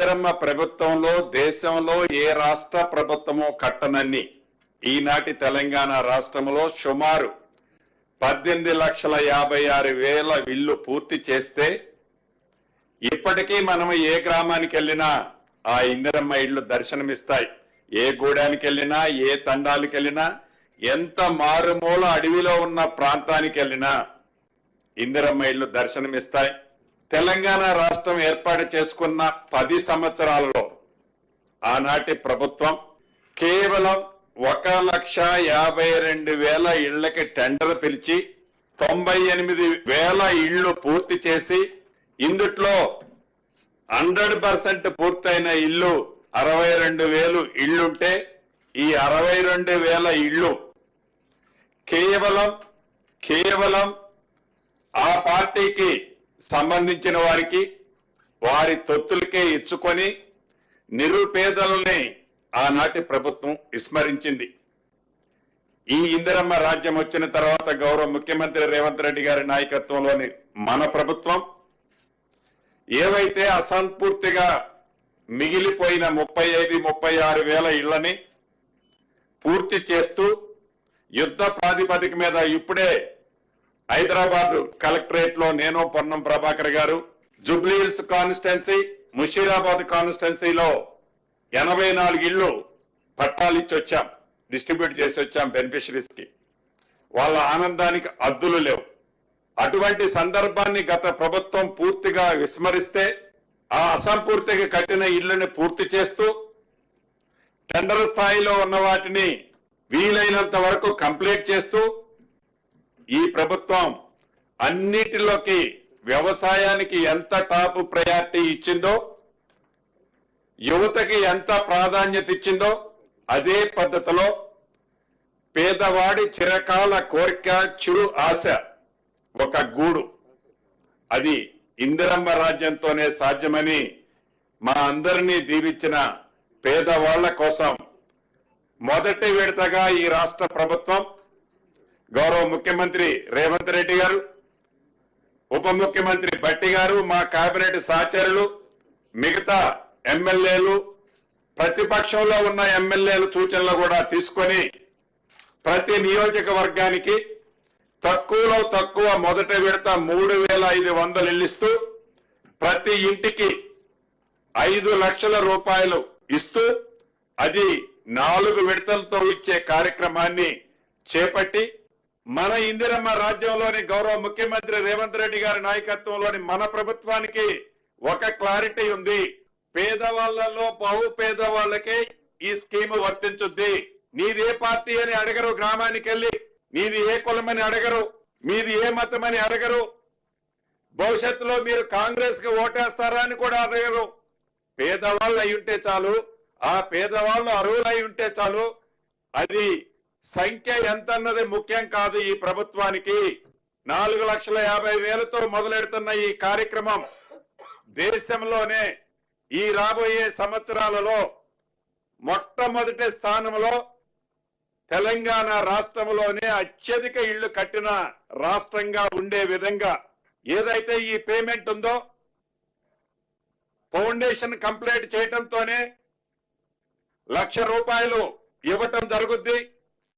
ఇందిరమ్మ ప్రభుత్వంలో దేశంలో ఏ రాష్ట్ర ప్రభుత్వమో కట్టనన్ని ఈనాటి తెలంగాణ రాష్ట్రంలో సుమారు 18,56,000 ఇళ్లు పూర్తి చేస్తే ఇప్పటికీ మనం ఏ గ్రామానికి వెళ్ళినా ఆ ఇందిరమ్మ ఇళ్లు దర్శనమిస్తాయి. ఏ గూడానికి వెళ్ళినా, ఏ తండాలకు వెళ్ళినా, ఎంత మారుమూల అడవిలో ఉన్న ప్రాంతానికి వెళ్ళినా ఇందిరమ్మ ఇళ్లు దర్శనమిస్తాయి. తెలంగాణ రాష్ట్రం ఏర్పాటు చేసుకున్న 10 సంవత్సరాలలో ఆనాటి ప్రభుత్వం కేవలం 1,52,000 ఇళ్లకి టెండర్ పిలిచి 98,000 ఇళ్లు పూర్తి చేసి ఇందుట్లో 100% పూర్తయిన ఇల్లు 62,000 ఇళ్లుంటే ఈ 62,000 ఇళ్లు కేవలం ఆ పార్టీకి సంబంధించిన వారికి వారి తొత్తులకే ఇచ్చుకొని నిరుపేదలని ఆనాటి ప్రభుత్వం విస్మరించింది. ఈ ఇందిరమ్మ రాజ్యం వచ్చిన తర్వాత గౌరవ ముఖ్యమంత్రి రేవంత్ రెడ్డి గారి నాయకత్వంలోని మన ప్రభుత్వం ఏవైతే అసంపూర్తిగా మిగిలిపోయిన 35,36,000 ఇళ్లని పూర్తి చేస్తూ యుద్ధ ప్రాతిపదిక మీద ఇప్పుడే హైదరాబాద్ కలెక్టరేట్ లో నేను పొన్నం ప్రభాకర్ గారు జూబ్లీ హిల్స్ కాన్స్టిట్యున్సీ ముషీరాబాద్ కాన్స్టిట్యున్సీలో 84 ఇళ్లు పట్టాలు ఇచ్చి వచ్చాం, డిస్ట్రిబ్యూట్ చేసి వచ్చాం బెనిఫిషరీస్ కి. వాళ్ళ ఆనందానికి అద్దులు లేవు. అటువంటి సందర్భాన్ని గత ప్రభుత్వం పూర్తిగా విస్మరిస్తే ఆ అసంపూర్తిగా కట్టిన ఇళ్లను పూర్తి చేస్తూ టెండర్ స్థాయిలో ఉన్న వాటిని వీలైనంత వరకు కంప్లీట్ చేస్తూ ఈ ప్రభుత్వం అన్నిటిలోకి వ్యవసాయానికి ఎంత టాప్ ప్రయారిటీ ఇచ్చిందో, యువతకి ఎంత ప్రాధాన్యత ఇచ్చిందో అదే పద్ధతిలో పేదవాడి చిరకాల కోరిక, చిరు ఆశ ఒక గూడు, అది ఇందిరమ్మ రాజ్యంతోనే సాధ్యమని మా అందరినీ దీవించిన పేదవాళ్ల కోసం మొదటి విడతగా ఈ రాష్ట్ర ప్రభుత్వం గౌరవ ముఖ్యమంత్రి రేవంత్ రెడ్డి గారు, ఉప ముఖ్యమంత్రి భట్టి గారు, మా కేబినెట్ సహచరులు, మిగతా ఎమ్మెల్యేలు, ప్రతిపక్షంలో ఉన్న ఎమ్మెల్యేలు సూచనలు కూడా తీసుకొని ప్రతి నియోజకవర్గానికి తక్కువలో తక్కువ మొదటి విడత 3,500 ఇళ్లు ఇస్తూ ప్రతి ఇంటికి 5 లక్షల రూపాయలు ఇస్తూ అది 4 విడతలతో ఇచ్చే కార్యక్రమాన్ని చేపట్టి మన ఇందిరమ్మ రాజ్యంలోని గౌరవ ముఖ్యమంత్రి రేవంత్ రెడ్డి గారి నాయకత్వంలోని మన ప్రభుత్వానికి ఒక క్లారిటీ ఉంది. పేదవాళ్లలో బహు పేదవాళ్లకే ఈ స్కీమ్ వర్తించుద్ది. నీది ఏ పార్టీ అని అడగరు, గ్రామానికి వెళ్ళి నీది ఏ కులమని అడగరు, మీది ఏ మతమని అడగరు, భవిష్యత్తులో మీరు కాంగ్రెస్ కి ఓటేస్తారా అని కూడా అడగరు. పేదవాళ్ళు అయి ఉంటే చాలు, ఆ పేదవాళ్ళు అర్హులై ఉంటే చాలు. అది సంఖ్య ఎంత అన్నది ముఖ్యం కాదు. ఈ ప్రభుత్వానికి 4,50,000తో మొదలెడుతున్న ఈ కార్యక్రమం దేశంలోనే ఈ రాబోయే సంవత్సరాలలో మొట్టమొదటి స్థానంలో తెలంగాణ రాష్ట్రంలోనే అత్యధిక ఇళ్లు కట్టిన రాష్ట్రంగా ఉండే విధంగా ఏదైతే ఈ పేమెంట్ ఉందో ఫౌండేషన్ కంప్లీట్ చేయడంతోనే 1,00,000 రూపాయలు ఇవ్వటం జరుగుద్ది.